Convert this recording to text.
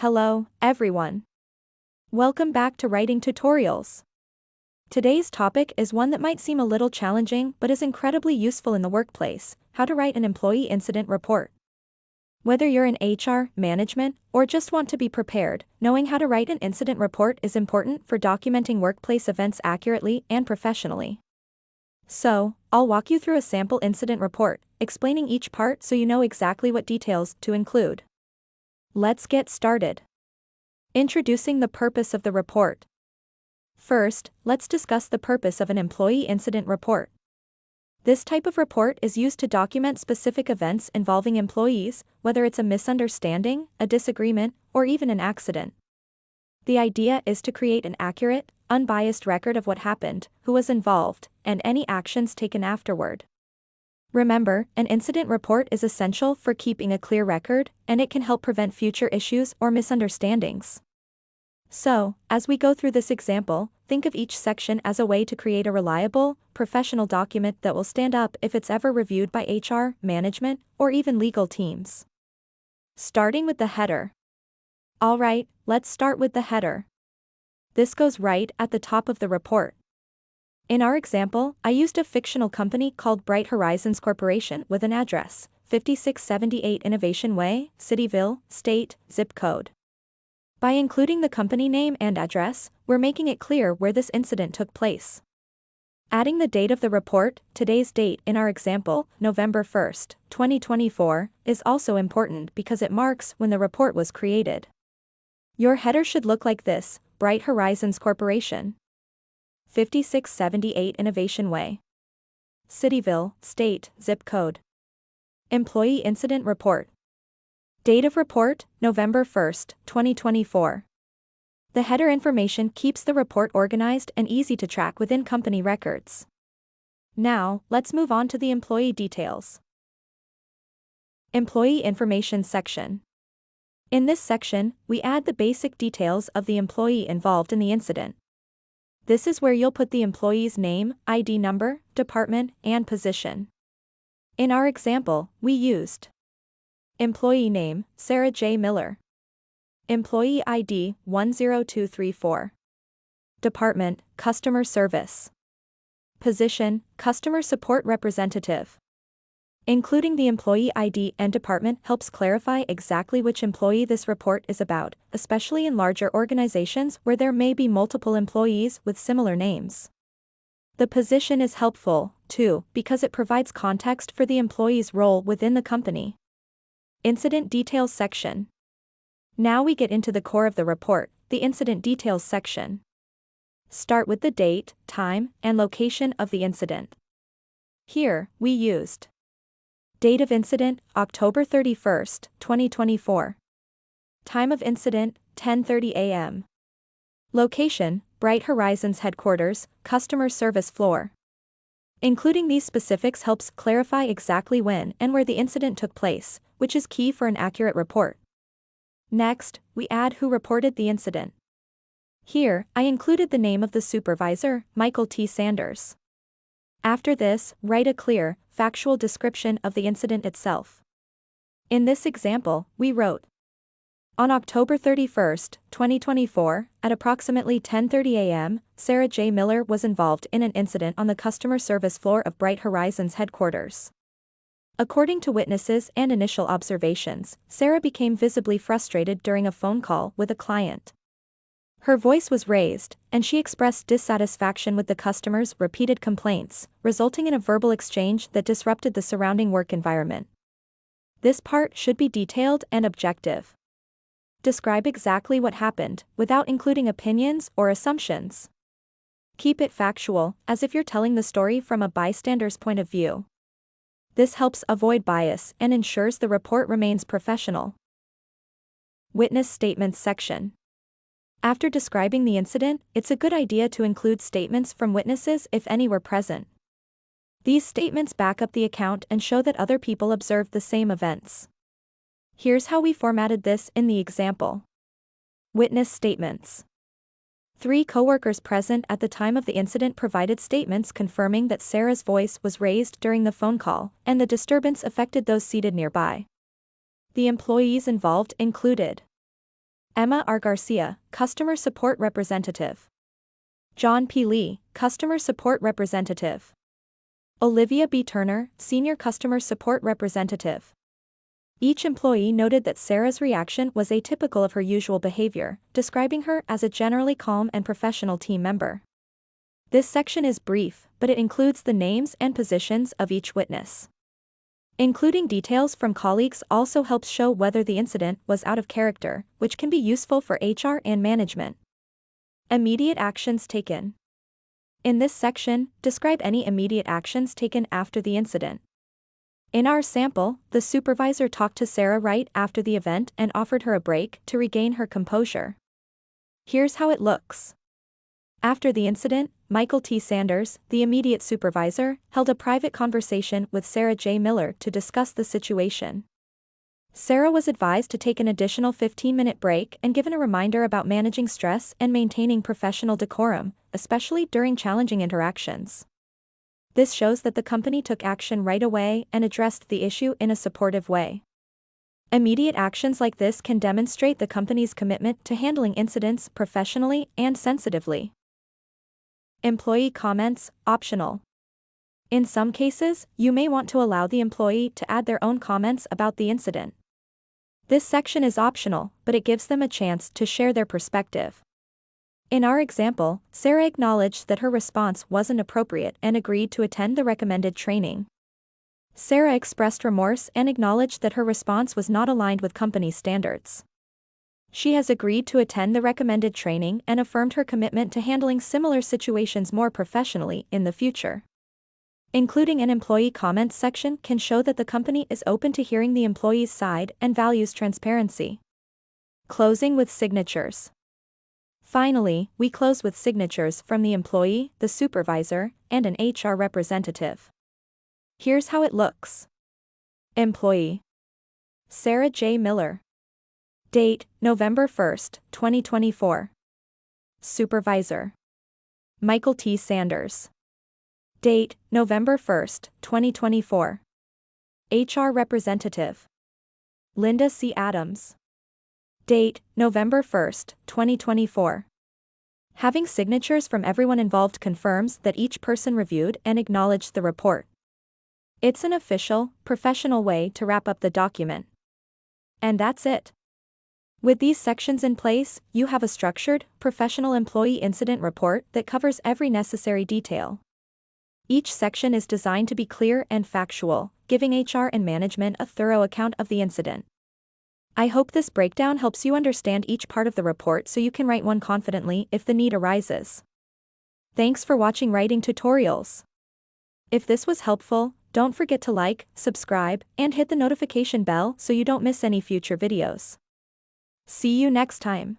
Hello, everyone. Welcome back to Writing Tutorials. Today's topic is one that might seem a little challenging but is incredibly useful in the workplace: how to write an employee incident report. Whether you're in HR, management, or just want to be prepared, knowing how to write an incident report is important for documenting workplace events accurately and professionally. So, I'll walk you through a sample incident report, explaining each part so you know exactly what details to include. Let's get started. Introducing the purpose of the report. First, let's discuss the purpose of an employee incident report. This type of report is used to document specific events involving employees, whether it's a misunderstanding, a disagreement, or even an accident. The idea is to create an accurate, unbiased record of what happened, who was involved, and any actions taken afterward. Remember, an incident report is essential for keeping a clear record, and it can help prevent future issues or misunderstandings. So, as we go through this example, think of each section as a way to create a reliable, professional document that will stand up if it's ever reviewed by HR, management, or even legal teams. Starting with the header. Alright, let's start with the header. This goes right at the top of the report. In our example, I used a fictional company called Bright Horizons Corporation with an address, 5678 Innovation Way, Cityville, State, Zip Code. By including the company name and address, we're making it clear where this incident took place. Adding the date of the report, today's date in our example, November 1st, 2024, is also important because it marks when the report was created. Your header should look like this: Bright Horizons Corporation, 5678 Innovation Way, Cityville, State, Zip Code. Employee Incident Report. Date of report, November 1st, 2024. The header information keeps the report organized and easy to track within company records. Now, let's move on to the employee details. Employee Information section. In this section, we add the basic details of the employee involved in the incident. This is where you'll put the employee's name, ID number, department, and position. In our example, we used employee name, Sarah J. Miller. Employee ID, 10234. Department, Customer Service. Position, Customer Support Representative. Including the employee ID and department helps clarify exactly which employee this report is about, especially in larger organizations where there may be multiple employees with similar names. The position is helpful, too, because it provides context for the employee's role within the company. Incident Details section. Now we get into the core of the report, the Incident Details section. Start with the date, time, and location of the incident. Here, we used date of incident, October 31st, 2024. Time of incident, 10:30 a.m. Location, Bright Horizons headquarters, customer service floor. Including these specifics helps clarify exactly when and where the incident took place, which is key for an accurate report. Next, we add who reported the incident. Here, I included the name of the supervisor, Michael T. Sanders. After this, write a clear, factual description of the incident itself. In this example, we wrote, on October 31st, 2024, at approximately 10:30 a.m., Sarah J. Miller was involved in an incident on the customer service floor of Bright Horizons headquarters. According to witnesses and initial observations, Sarah became visibly frustrated during a phone call with a client. Her voice was raised, and she expressed dissatisfaction with the customer's repeated complaints, resulting in a verbal exchange that disrupted the surrounding work environment. This part should be detailed and objective. Describe exactly what happened, without including opinions or assumptions. Keep it factual, as if you're telling the story from a bystander's point of view. This helps avoid bias and ensures the report remains professional. Witness Statements section. After describing the incident, it's a good idea to include statements from witnesses if any were present. These statements back up the account and show that other people observed the same events. Here's how we formatted this in the example. Witness Statements. 3 coworkers present at the time of the incident provided statements confirming that Sarah's voice was raised during the phone call, and the disturbance affected those seated nearby. The employees involved included Emma R. Garcia, Customer Support Representative. John P. Lee, Customer Support Representative. Olivia B. Turner, Senior Customer Support Representative. Each employee noted that Sarah's reaction was atypical of her usual behavior, describing her as a generally calm and professional team member. This section is brief, but it includes the names and positions of each witness. Including details from colleagues also helps show whether the incident was out of character, which can be useful for HR and management. Immediate actions taken. In this section, describe any immediate actions taken after the incident. In our sample, the supervisor talked to Sarah right after the event and offered her a break to regain her composure. Here's how it looks. After the incident, Michael T. Sanders, the immediate supervisor, held a private conversation with Sarah J. Miller to discuss the situation. Sarah was advised to take an additional 15-minute break and given a reminder about managing stress and maintaining professional decorum, especially during challenging interactions. This shows that the company took action right away and addressed the issue in a supportive way. Immediate actions like this can demonstrate the company's commitment to handling incidents professionally and sensitively. Employee comments, optional. In some cases, you may want to allow the employee to add their own comments about the incident. This section is optional, but it gives them a chance to share their perspective. In our example, Sarah acknowledged that her response wasn't appropriate and agreed to attend the recommended training. Sarah expressed remorse and acknowledged that her response was not aligned with company standards. She has agreed to attend the recommended training and affirmed her commitment to handling similar situations more professionally in the future. Including an employee comments section can show that the company is open to hearing the employee's side and values transparency. Closing with signatures. Finally, we close with signatures from the employee, the supervisor, and an HR representative. Here's how it looks. Employee: Sarah J. Miller. Date: November 1, 2024. Supervisor: Michael T. Sanders. Date: November 1, 2024. HR representative: Linda C. Adams. Date: November 1, 2024. Having signatures from everyone involved confirms that each person reviewed and acknowledged the report. It's an official, professional way to wrap up the document. And that's it. With these sections in place, you have a structured, professional employee incident report that covers every necessary detail. Each section is designed to be clear and factual, giving HR and management a thorough account of the incident. I hope this breakdown helps you understand each part of the report so you can write one confidently if the need arises. Thanks for watching Writing Tutorials. If this was helpful, don't forget to like, subscribe, and hit the notification bell so you don't miss any future videos. See you next time.